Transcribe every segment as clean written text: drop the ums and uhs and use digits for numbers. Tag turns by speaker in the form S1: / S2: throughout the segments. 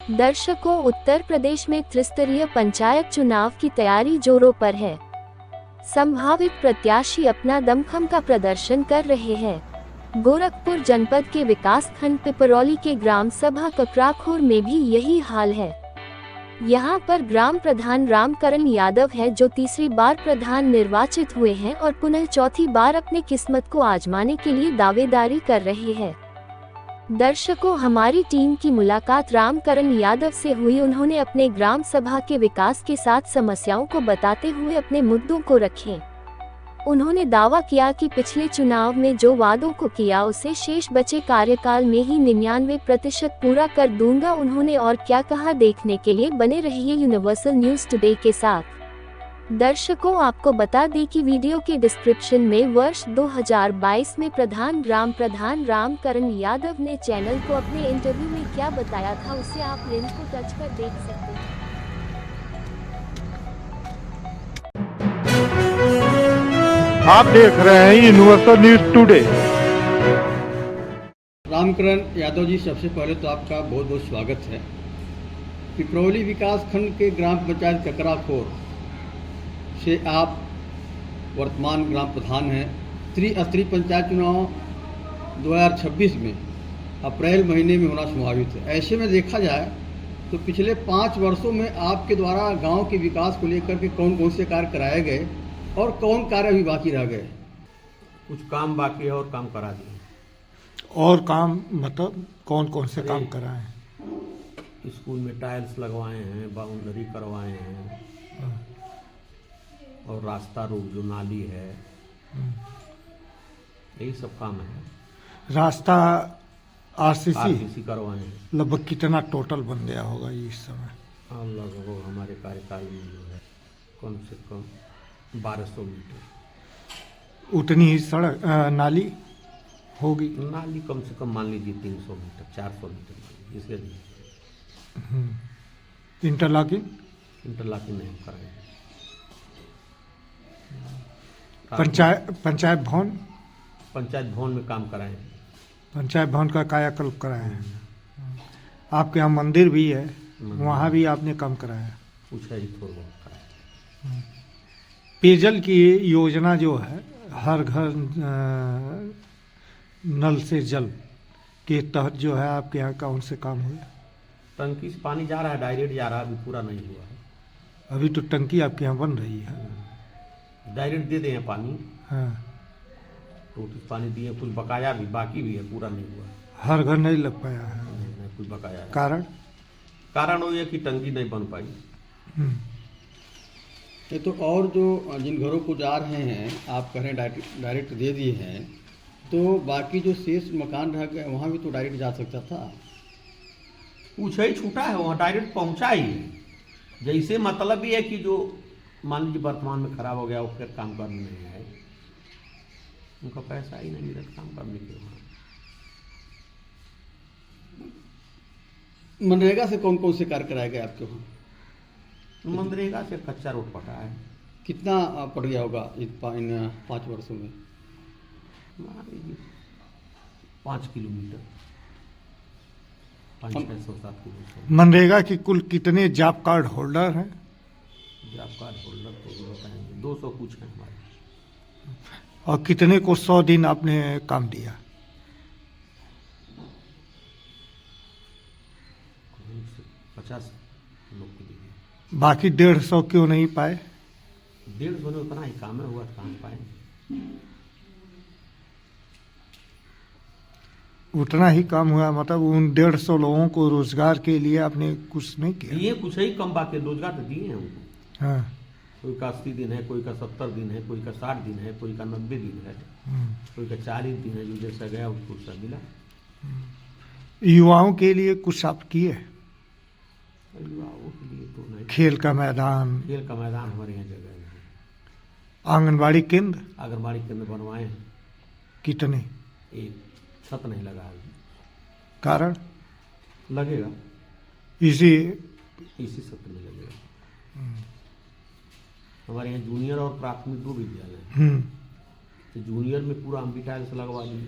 S1: दर्शकों, उत्तर प्रदेश में त्रिस्तरीय पंचायत चुनाव की तैयारी जोरों पर है। संभावित प्रत्याशी अपना दमखम का प्रदर्शन कर रहे हैं। गोरखपुर जनपद के विकास खंड पिपरौली के ग्राम सभा ककराखोर में भी यही हाल है। यहाँ पर ग्राम प्रधान रामकरण यादव है, जो तीसरी बार प्रधान निर्वाचित हुए हैं और पुनः चौथी बार अपने किस्मत को आजमाने के लिए दावेदारी कर रहे हैं। दर्शकों, हमारी टीम की मुलाकात रामकरण यादव से हुई। उन्होंने अपने ग्राम सभा के विकास के साथ समस्याओं को बताते हुए अपने मुद्दों को रखे। उन्होंने दावा किया कि पिछले चुनाव में जो वादों को किया उसे शेष बचे कार्यकाल में ही 99% पूरा कर दूंगा। उन्होंने और क्या कहा, देखने के लिए बने रहिए यूनिवर्सल न्यूज टुडे के साथ। दर्शकों, आपको बता दें कि वीडियो के डिस्क्रिप्शन में वर्ष 2022 में प्रधान रामकरण यादव ने चैनल को अपने इंटरव्यू में क्या बताया था, उसे आप लिंक को टच कर देख सकते हैं।
S2: आप देख रहे हैं Universal News Today.
S3: Ramkaran Yadav ji, सबसे पहले तो आपका बहुत बहुत स्वागत है। पिपरौली विकास खंड के ग्राम पंचायत ककराखोर से आप वर्तमान ग्राम प्रधान हैं। त्रिस्तरीय पंचायत चुनाव 2026 में अप्रैल महीने में होना संभावित है। ऐसे में देखा जाए तो पिछले 5 वर्षों में आपके द्वारा गांव के विकास को लेकर के कौन कौन से कार्य कराए गए और कौन कार्य अभी बाकी रह गए?
S4: कुछ काम बाकी है और काम करा दिए।
S2: और काम मतलब कौन कौन से काम कराए?
S4: स्कूल में टाइल्स लगवाए हैं, बाउंड्री करवाए हैं और रास्ता रोक जो नाली है, यही सब काम है।
S2: रास्ता आरसीसी
S4: करवाए हैं।
S2: लगभग कितना टोटल बन गया होगा इस समय?
S4: लगभग हमारे कार्यकाल में जो है कम से कम 1200 मीटर।
S2: उतनी ही सड़क नाली होगी?
S4: नाली कम से कम मान लीजिए 300 मीटर 400 मीटर, इसलिए
S2: इंटरलॉकिंग
S4: नहीं कराए।
S2: पंचायत भवन
S4: में काम कराए।
S2: पंचायत भवन का कायाकल्प कराए हैं। आपके यहाँ मंदिर भी है, वहाँ भी आपने काम कराया?
S4: कुछ है थोड़ा बहुत कराया।
S2: पेयजल की योजना जो है, हर घर नल से जल के तहत जो है, आपके यहाँ कौन से काम हुए?
S4: टंकी से पानी जा रहा है, डायरेक्ट जा रहा है, अभी पूरा नहीं हुआ है।
S2: अभी तो टंकी आपके यहाँ बन रही है?
S4: डायरेक्ट दे दें पानी।
S2: हाँ,
S4: टोटी पानी दिए, कुछ बकाया भी बाकी भी है, पूरा नहीं हुआ।
S2: हर घर नहीं लग पाया है?
S4: नहीं, कुछ बकाया है।
S2: कारण
S4: वो ये कि टंकी नहीं बन पाई।
S3: ये तो और जो जिन घरों को जा रहे हैं, आप कह रहे हैं डायरेक्ट दे दिए हैं, तो बाकी जो शेष मकान रह गए वहाँ भी तो डायरेक्ट जा सकता था।
S4: कुछ ही छूटा है, वहाँ डायरेक्ट पहुँचा ही है। जैसे मतलब ये है कि जो मान लीजिए वर्तमान में खराब हो गया, वो फिर काम करने नहीं है, उनका पैसा ही नहीं मिला काम करने के लिए।
S3: मनरेगा से कौन कौन से कार्य कराए गए आपके वहाँ?
S4: मनरेगा से कच्चा रोड पटा है।
S3: कितना पड़ गया होगा इन 5 वर्षों में?
S4: 5 किलोमीटर, 5-6-7 किलोमीटर।
S2: मनरेगा की कुल कितने जॉब कार्ड होल्डर हैं?
S4: जॉब कार्ड होल्डर तो बताएंगे 200 कुछ है हमारे।
S2: और कितने को 100 दिन आपने काम दिया?
S4: 50 लोग को दिए।
S2: बाकी 150 क्यों नहीं पाए?
S4: 150 में उतना ही काम है, हुआ कहाँ पाए?
S2: उतना ही काम हुआ, मतलब उन 150 लोगों को रोजगार के लिए आपने कुछ नहीं किया?
S4: ये कुछ ही कम बाकी, रोजगार तो दिए हैं उनको।
S2: हाँ।
S4: कोई का 80 दिन है, कोई का 70 दिन है, कोई का 60 दिन है, कोई का 90 दिन है, कोई का 40 दिन है। जो जैसा गया उसको सब मिला।
S2: युवाओं के लिए कुछ आप किए?
S4: युवाओं के लिए तो नहीं।
S2: खेल का मैदान
S4: हमारे यहाँ जगह नहीं।
S2: आंगनबाड़ी केंद्र
S4: बनवाए हैं।
S2: कितने?
S4: एक छत नहीं लगा है।
S2: कारण?
S4: लगेगा
S2: इसी
S4: सत्र में लगेगा। हमारे यहाँ जूनियर और प्राथमिक 2 विद्यालय हैं। तो जूनियर में पूरा हम भी टाइल्स लगवा दिए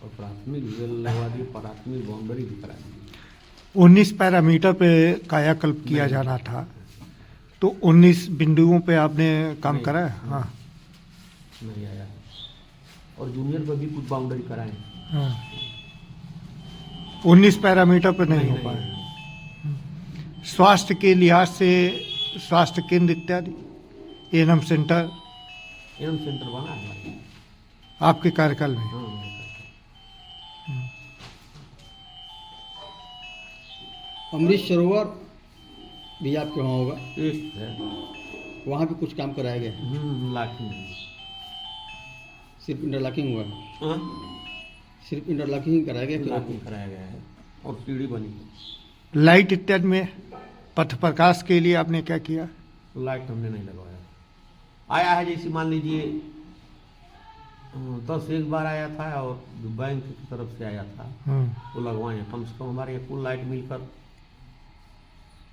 S4: और प्राथमिक लगवा दिए, प्राथमिक बाउंड्री भी करा दी।
S2: 19 पैरामीटर पे कायाकल्प किया
S4: नहीं।
S2: जाना था, तो 19 बिंदुओं पे आपने काम
S4: नहीं।
S2: करा है? हाँ,
S4: नहीं आया। और जूनियर पर भी कुछ बाउंड्री कराए।
S2: हाँ। 19 पैरामीटर पे नहीं हो पाया। स्वास्थ्य के लिहाज से स्वास्थ्य केंद्र इत्यादि, एएनएम सेंटर
S4: एएनएम सेंटर बना है हमारे।
S2: आपके कार्यकाल में?
S4: हाँ,
S3: अमृत सरोवर भी आपके वहाँ होगा,
S4: एक है।
S3: वहाँ भी कुछ काम कराया गया है?
S4: लाखी नहीं।
S3: सिर्फ इंटरलॉकिंग हुआ है?
S4: हाँ,
S3: सिर्फ इंटरलॉकिंग ही कराया गया कि और
S4: लाखी कराया गया है और सीढ़ी बनी।
S2: लाइट इत्यादि में पथ प्रकाश के लिए आपने क्या किया?
S4: लाइट हमने नहीं लगवाया। आया है जैसे मान लीजिए 10 एक बार आया था और जो बैंक की तरफ से आया था वो लगवाए हैं। कम से कम हमारे यहाँ कुल लाइट मिलकर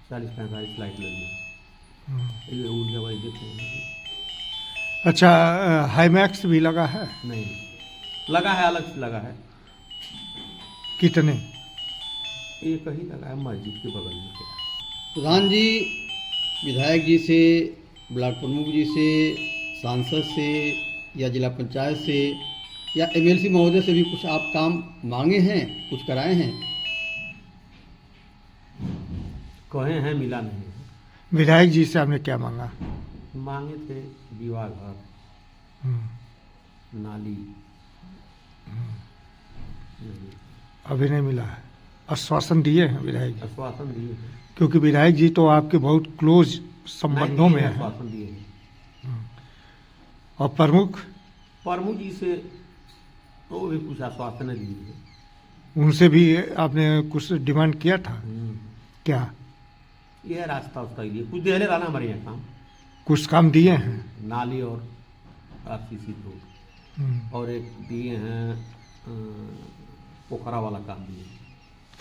S4: 40-45 लाइट लगी। ये ऊर्जा भाई देते हैं।
S2: अच्छा, हाईमैक्स भी लगा है?
S4: नहीं लगा है, अलग से लगा है।
S2: कितने?
S4: एक ही लगा है मस्जिद के बगल में।
S3: प्रधान जी, विधायक जी से, ब्लॉक प्रमुख जी से, सांसद से या जिला पंचायत से या एमएलसी महोदय से भी कुछ आप काम मांगे हैं, कुछ कराए हैं?
S4: कहे हैं, मिला नहीं है।
S2: विधायक जी से आपने क्या मांगा?
S4: मांगे थे विवाह घर,
S2: हम्म,
S4: नाली। नहीं,
S2: अभी नहीं मिला है। आश्वासन दिए हैं विधायक जी?
S4: आश्वासन दिए हैं।
S2: क्योंकि विधायक जी तो आपके बहुत क्लोज संबंधों में
S4: नहीं,
S2: हैं।
S4: आश्वासन दिए हैं।
S2: और प्रमुख?
S4: प्रमुख जी से तो भी कुछ आश्वासन दिए हैं।
S2: उनसे भी आपने कुछ डिमांड किया था? क्या?
S4: ये रास्ता उसका ही दिए। कुछ देर रहना हमारे यहाँ काम,
S2: कुछ काम दिए हैं?
S4: नाली और आरसीसी रोड,
S2: हम्म,
S4: और एक दिए हैं पोखरा वाला काम दिए हैं,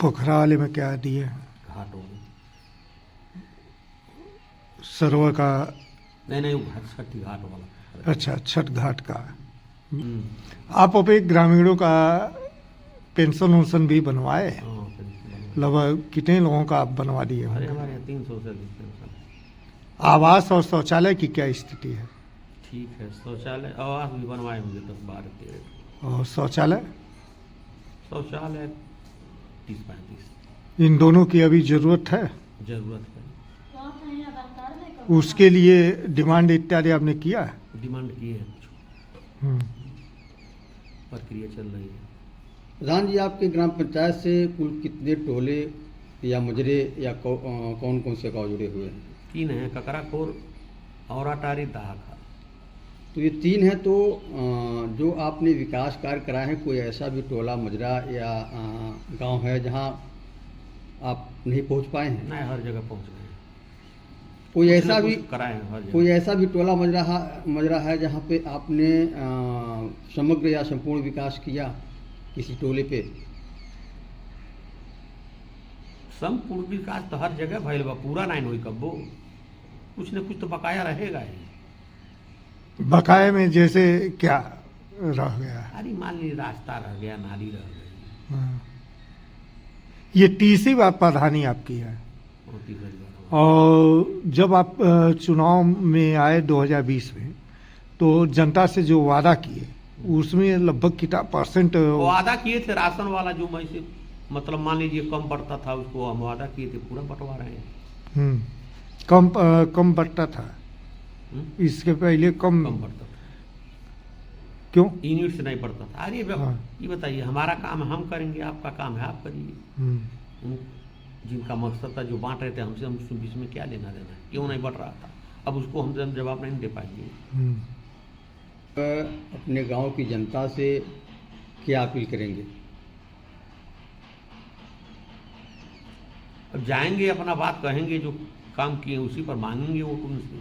S2: पोखरा वाले में क्या दिए हैं?
S4: घाटों में।
S2: सरोवर का?
S4: नहीं वो छठी घाट वाला।
S2: अच्छा, छठ घाट का।
S4: हम्म,
S2: आप अभी ग्रामीणों का पेंशन उन्शन भी बनवाए?
S4: हाँ, पेंशन।
S2: लगभग कितने लोगों का आप बनवा दिए
S4: अरे
S2: होंगे?
S4: हमारे यहाँ 300 से अधिक पेंशन।
S2: आवास और शौचालय की क्या स्थिति है?
S4: ठीक है, शौचालय आवास भी बनवाए होंगे 10-12-13।
S2: और शौचालय?
S4: शौचालय 30-35
S2: इन दोनों की अभी जरूरत है?
S4: जरूरत है।
S2: उसके लिए डिमांड इत्यादि आपने किया है?
S4: डिमांड की है, कुछ
S2: हम्म,
S4: प्रक्रिया चल रही है।
S3: प्रधान जी, आपके ग्राम पंचायत से कुल कितने टोले या मुजरे या कौन कौन से गाँव जुड़े हुए हैं?
S4: 3 है, ककराखोर, औराटारी, दाहका।
S3: तो ये 3 है। तो जो आपने विकास कार्य कराए हैं, कोई ऐसा भी टोला मजरा या गांव है जहां आप नहीं पहुंच पाए हैं?
S4: नहीं, हर जगह पहुंच गए।
S3: कोई
S4: कुछ
S3: ऐसा
S4: न
S3: भी
S4: कुछ कराए हैं हर जगह।
S3: कोई ऐसा भी टोला मजरा है जहां पे आपने समग्र या संपूर्ण विकास किया किसी टोले पे?
S4: संपूर्ण विकास तो हर जगह भइल बा, पूरा नहीं होई कब्बो। कुछ न कुछ तो बकाया रहेगा ही।
S2: बकाये में जैसे क्या रह गया है?
S4: अरे मान ली रास्ता रह गया, नाली रह गई।
S2: हाँ। ये तीसरी बार प्रधानी आपकी है।
S4: और तीसरी बार
S2: और जब आप चुनाव में आए 2020 में, तो जनता से जो वादा किए उसमें लगभग कितना परसेंट?
S4: वो वादा किए थे राशन वाला, जो मैं से मतलब मान लीजिए कम पड़ता था, उसको हम वादा किए थे पूरा बंटवा रहे हैं।
S2: हम्म, कम बढ़ता था? इसके पहले कम
S4: पड़ता था।
S2: क्यों?
S4: यूनिट से नहीं पड़ता था। अरे
S2: हाँ।
S4: ये बताइए, हमारा काम है हम करेंगे, आपका काम है आप करिए।
S2: हम्म,
S4: जिनका मकसद था, जो बांट रहे थे हमसे, हम बीच में क्या लेना देना है? क्यों नहीं बढ़ रहा था? अब उसको हम जवाब नहीं दे पाएंगे।
S2: हम्म।
S3: अपने गांव की जनता से क्या अपील करेंगे?
S4: अब जाएंगे, अपना बात कहेंगे, जो काम किए उसी पर मांगेंगे वोट उनसे,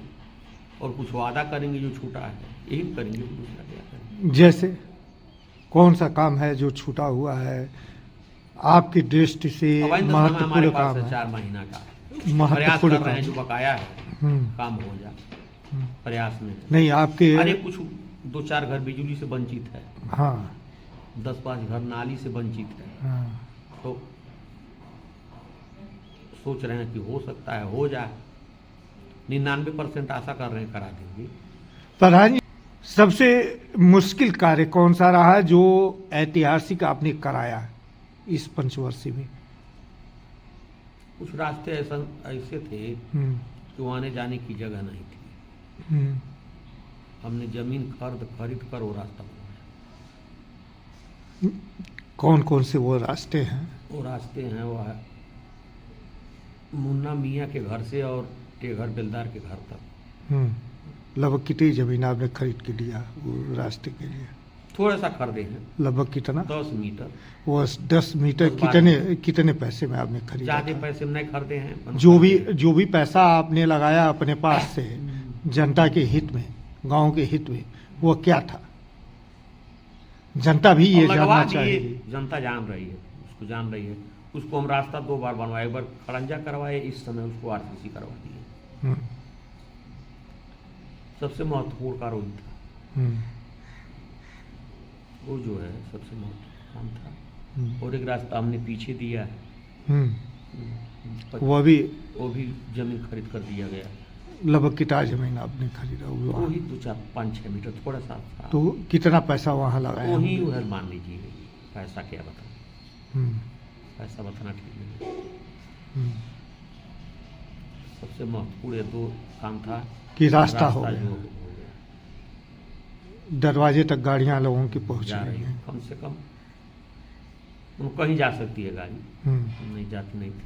S4: और कुछ वादा करेंगे जो छूटा है, यही करेंगे। दूसरा क्या करेंगे?
S2: जैसे कौन सा काम है जो छूटा हुआ है आपकी दृष्टि से
S4: अब हमारे
S2: महत्वपूर्ण
S4: पास
S2: काम है?
S4: 4 महीना का प्रयास
S2: महत्वपूर्ण
S4: कर रहे हैं, जो
S2: काम।
S4: बकाया है
S2: हम्म,
S4: काम हो जाए, प्रयास में।
S2: नहीं आपके?
S4: अरे कुछ 2-4 घर बिजली से वंचित है,
S2: हाँ,
S4: 10-5 घर नाली से वंचित है।
S2: हाँ।
S4: तो सोच रहे हैं कि हो सकता है हो जाए, 99% आशा कर रहे हैं करा देंगे।
S2: प्रधान जी, सबसे मुश्किल कार्य कौन सा रहा जो ऐतिहासिक आपने कराया इस पंचवर्षीय में?
S4: कुछ रास्ते ऐसे थे कि वो आने जाने की जगह नहीं थी। हमने जमीन खरीद कर वो रास्ता बनाया।
S2: कौन कौन से वो रास्ते हैं?
S4: वो रास्ते हैं, वो है मुन्ना मियाँ के घर से और टेघर बेलदार के घर तक।
S2: लगभग कितनी जमीन आपने खरीद के लिया वो रास्ते के लिए?
S4: थोड़ा सा खरीदे हैं।
S2: लगभग कितना?
S4: 10 मीटर।
S2: वो 10 मीटर
S4: 12
S2: कितने पैसे में आपने खरीदा?
S4: ज्यादा पैसे में नहीं खरीदे हैं।
S2: जो भी पैसा आपने लगाया अपने पास से जनता के हित में, गांव के हित में, वो क्या था? जनता भी ये जानना चाहिए।
S4: जनता जान रही है, उसको जान रही है। उसको हम रास्ता 2 बार बनवाए, एक बार खड़ंजा करवाए, इस समय उसको आरसीसी करवा दिए। सबसे महत्वपूर्ण कार्य वही था। वो जो है सबसे महत्वपूर्ण काम था। और एक रास्ता हमने पीछे दिया है,
S2: वो भी
S4: जमीन खरीद कर दिया गया।
S2: लगभग कितना जमीन आपने खरीदा?
S4: वही 2, 4, 5, 6 मीटर थोड़ा सा था।
S2: तो कितना पैसा वहाँ लगाया?
S4: वही उधर मान लीजिए, पैसा क्या बताऊं, पैसा बताना ठीक नहीं। सबसे महत्वपूर्ण 2 काम था
S2: कि रास्ता हो
S4: जो
S2: गया,
S4: हो गया।
S2: दरवाजे तक गाड़ियां लोगों की पहुंच
S4: जा रही
S2: रही
S4: है,
S2: हैं।
S4: कम से कम कहीं जा सकती है गाड़ी, नहीं जाती नहीं थी।